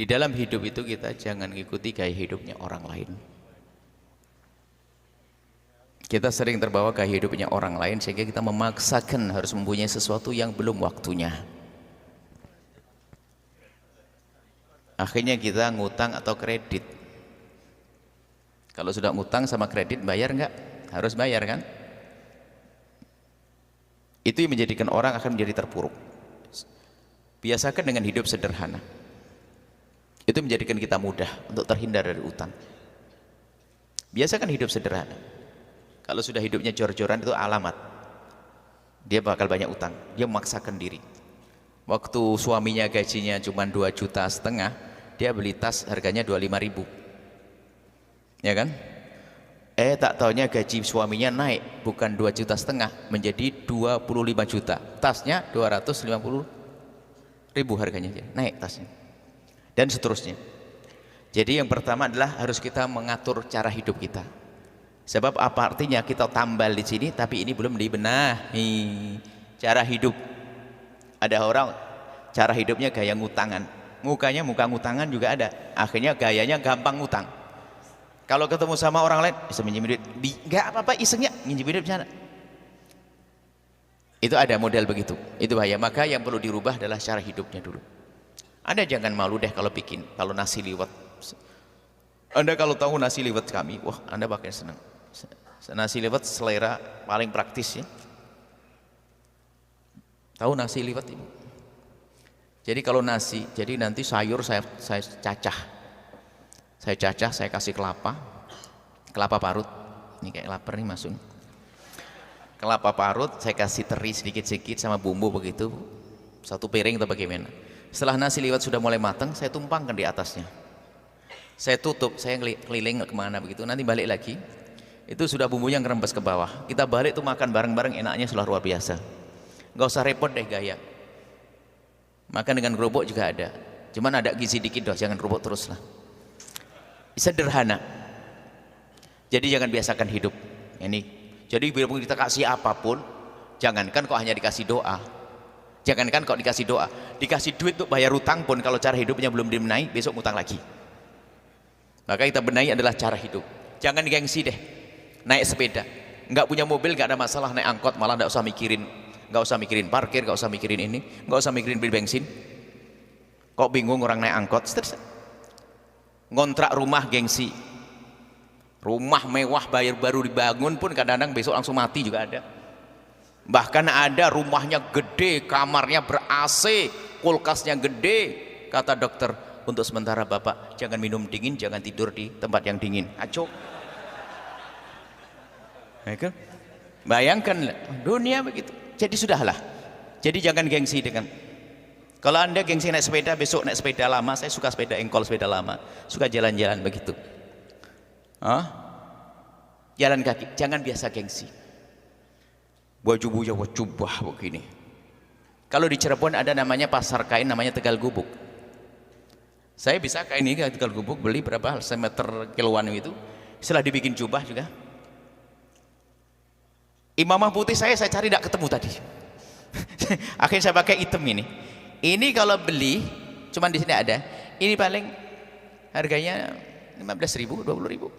Di dalam hidup itu kita jangan ngikuti gaya hidupnya orang lain. Kita sering terbawa gaya hidupnya orang lain sehingga kita memaksakan harus mempunyai sesuatu yang belum waktunya. Akhirnya kita ngutang atau kredit. Kalau sudah ngutang sama kredit, bayar enggak? Harus bayar kan? Itu yang menjadikan orang akan menjadi terpuruk. Biasakan dengan hidup sederhana. Itu menjadikan kita mudah untuk terhindar dari utang. Biasakan hidup sederhana. Kalau sudah hidupnya jor-joran, itu alamat dia bakal banyak utang. Dia memaksakan diri. Waktu suaminya gajinya cuma 2,5 juta, dia beli tas harganya 25.000, ya kan? Tak taunya gaji suaminya naik, bukan 2,5 juta menjadi 25 juta. Tasnya 250.000 harganya, naik tasnya. Dan seterusnya. Jadi yang pertama adalah harus kita mengatur cara hidup kita. Sebab apa artinya kita tambal di sini tapi ini belum dibenahi cara hidup. Ada orang cara hidupnya gaya ngutangan, mukanya muka ngutangan juga ada, akhirnya gayanya gampang ngutang. Kalau ketemu sama orang lain bisa minjem duit, nggak apa-apa, isengnya minjem duit sana. Itu ada model begitu, itu bahaya. Maka yang perlu dirubah adalah cara hidupnya dulu. Anda jangan malu deh kalau kalau nasi liwet. Anda kalau tahu nasi liwet kami, wah Anda bakal senang. Nasi liwet selera paling praktis ya. Tahu nasi liwet Ibu? Jadi kalau nasi, jadi nanti sayur saya cacah. Saya cacah, saya kasih kelapa parut. Ini kayak lapar nih masuk. Kelapa parut, saya kasih teri sedikit-sedikit sama bumbu begitu. Satu piring atau bagaimana. Setelah nasi liwet sudah mulai matang, saya tumpangkan di atasnya. Saya tutup, saya keliling kemana begitu, nanti balik lagi. Itu sudah bumbunya ngerembes ke bawah. Kita balik tuh makan bareng-bareng, enaknya sudah luar biasa. Nggak usah repot deh gaya. Makan dengan kerupuk juga ada. Cuman ada gizi dikit doh, jangan kerupuk terus lah. Sederhana. Jadi jangan biasakan hidup. Ini. Jadi biarpun kita kasih apapun, jangankan kok hanya dikasih doa. Jangankan kok dikasih doa, dikasih duit untuk bayar utang pun kalau cara hidupnya belum dibenahi, besok ngutang lagi. Maka kita benahi adalah cara hidup. Jangan gengsi deh. Naik sepeda, nggak punya mobil nggak ada masalah, naik angkot malah nggak usah mikirin parkir, nggak usah mikirin ini, nggak usah mikirin beli bensin. Kok bingung orang naik angkot? Ngontrak rumah gengsi, rumah mewah bayar baru dibangun pun kadang-kadang besok langsung mati juga ada. Bahkan ada rumahnya gede, kamarnya ber-AC, kulkasnya gede. Kata dokter, untuk sementara Bapak jangan minum dingin, jangan tidur di tempat yang dingin. Aco. Bayangkan dunia begitu. Jadi sudahlah. Jadi jangan gengsi dengan. Kalau Anda gengsi naik sepeda, besok naik sepeda lama. Saya suka sepeda engkol, sepeda lama. Suka jalan-jalan begitu. Jalan kaki, jangan biasa gengsi. Baju jubah begini. Kalau di Cirebon ada namanya pasar kain, namanya Tegal Gubuk. Saya bisa kain ini Tegal Gubuk beli berapa semeter kiloan itu. Setelah dibikin jubah juga. Imamah putih saya cari tidak ketemu tadi. Akhirnya saya pakai hitam ini. Ini kalau beli, cuman di sini ada. Ini paling harganya 15.000, 20.000.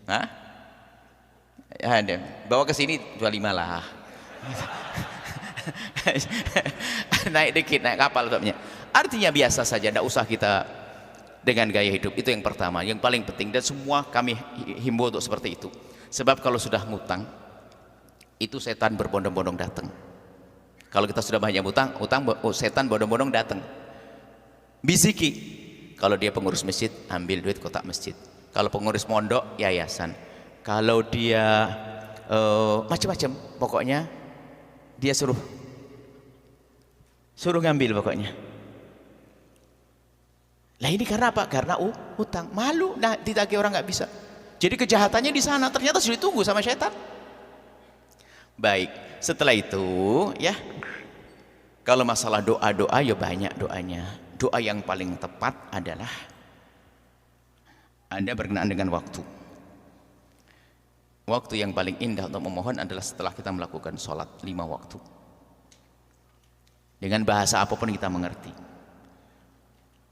Hah? Ada, bawa ke sini 25 lah. Naik dikit, naik kapal sebabnya. Artinya biasa saja, tidak usah kita dengan gaya hidup. Itu yang pertama, yang paling penting, dan semua kami himbau untuk seperti itu. Sebab kalau sudah ngutang, itu setan berbondong-bondong datang. Kalau kita sudah banyak utang, setan bondong-bondong datang. Bisiki. Kalau dia pengurus masjid, ambil duit kotak masjid. Kalau pengurus mondok, yayasan. Kalau dia macam-macam, pokoknya dia suruh ngambil pokoknya. Lah ini karena apa? Karena utang, malu, nah ditagih orang nggak bisa. Jadi kejahatannya di sana, ternyata sudah ditunggu sama setan. Baik, setelah itu ya, kalau masalah doa ya banyak doanya. Doa yang paling tepat adalah Anda berkenaan dengan waktu. Waktu yang paling indah untuk memohon adalah setelah kita melakukan sholat 5 waktu. Dengan bahasa apapun kita mengerti.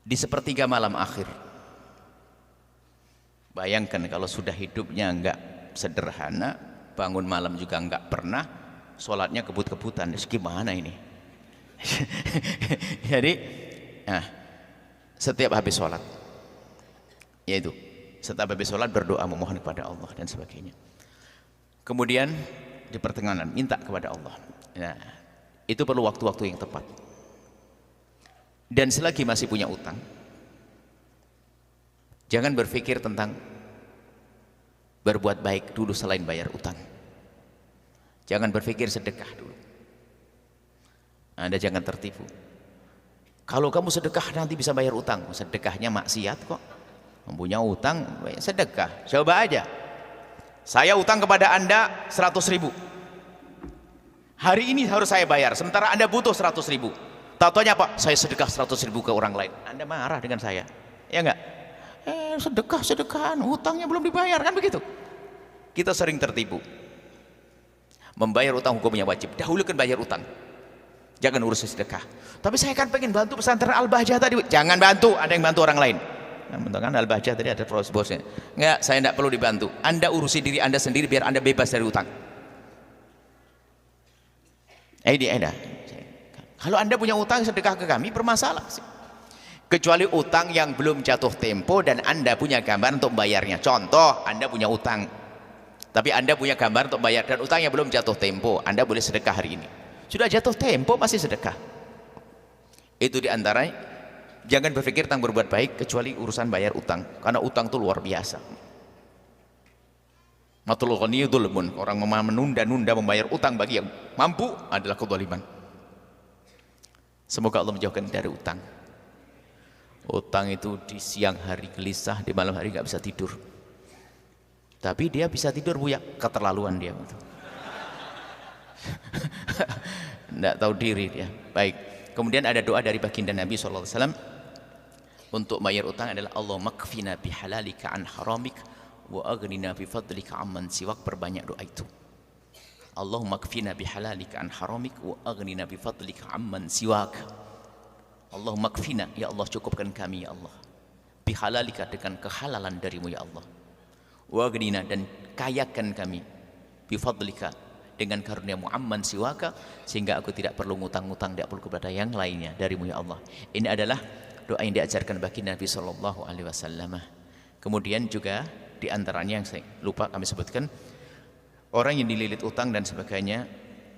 di sepertiga malam akhir. Bayangkan kalau sudah hidupnya enggak sederhana, bangun malam juga enggak pernah, sholatnya kebut-kebutan, gimana ini? Jadi nah, setiap habis sholat, yaitu setiap habis sholat berdoa memohon kepada Allah dan sebagainya. Kemudian di pertengahan minta kepada Allah. Nah, itu perlu waktu-waktu yang tepat. Dan selagi masih punya utang, jangan berpikir tentang berbuat baik dulu selain bayar utang. Jangan berpikir sedekah dulu. Anda jangan tertipu. Kalau kamu sedekah nanti bisa bayar utang. Sedekahnya maksiat kok. Mempunyai utang sedekah. Coba aja. Saya utang kepada Anda 100.000. Hari ini harus saya bayar. Sementara Anda butuh 100.000. Tahu-tahunya apa? Saya sedekah 100.000 ke orang lain. Anda marah dengan saya. Ya enggak? Sedekah-sedekahan, hutangnya belum dibayar, kan begitu. Kita sering tertipu. Membayar utang hukumnya wajib. Dahulukan bayar utang. Jangan urus sedekah. Tapi saya kan pengen bantu pesantren Al-Bahjah tadi. Jangan bantu, ada yang bantu orang lain. Nah, kan Al-Bahjah tadi ada bosnya. Enggak, saya tidak perlu dibantu. Anda urusi diri Anda sendiri biar Anda bebas dari utang. Kalau Anda punya utang sedekah ke kami, bermasalah sih. Kecuali utang yang belum jatuh tempo dan Anda punya gambar untuk membayarnya. Contoh, Anda punya utang, tapi Anda punya gambar untuk bayar dan utangnya belum jatuh tempo, Anda boleh sedekah hari ini. Sudah jatuh tempo masih sedekah. Itu diantaranya. Jangan berpikir tentang berbuat baik kecuali urusan bayar utang, karena utang itu luar biasa. Matul ghani dzulmun, orang menunda-nunda membayar utang bagi yang mampu adalah kezaliman. Semoga Allah menjauhkan dari utang. Utang itu di siang hari gelisah, di malam hari nggak bisa tidur. Tapi dia bisa tidur, Buya, keterlaluan dia. Nggak tahu diri dia. Baik. Kemudian ada doa dari baginda Nabi SAW untuk bayar utang adalah Allahumma kfina bihalalika an haramik wa aghnina bifadlika amman siwak. Perbanyak doa itu. Allahumma kfina bihalalika an haramik wa aghnina bifadlika amman siwak. Allahumma kfina, ya Allah cukupkan kami ya Allah, bihalalika dengan kehalalan darimu ya Allah, wa aghnina dan kayakan kami, bifadlika dengan karuniamu amman siwaka, sehingga aku tidak perlu ngutang-ngutang, tidak perlu kepada yang lainnya darimu ya Allah. Ini adalah doa yang diajarkan bagi Nabi SAW. Kemudian juga diantaranya yang saya lupa kami sebutkan, orang yang dililit utang dan sebagainya,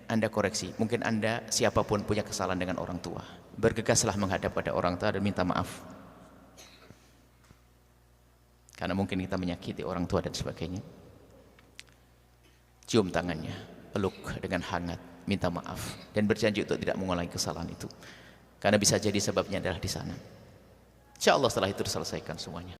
Anda koreksi. Mungkin Anda siapapun punya kesalahan dengan orang tua, bergegaslah menghadap pada orang tua dan minta maaf, karena mungkin kita menyakiti orang tua dan sebagainya. Cium tangannya, peluk dengan hangat, minta maaf dan berjanji untuk tidak mengulangi kesalahan itu, karena bisa jadi sebabnya adalah di sana. Insya Allah setelah itu diselesaikan semuanya.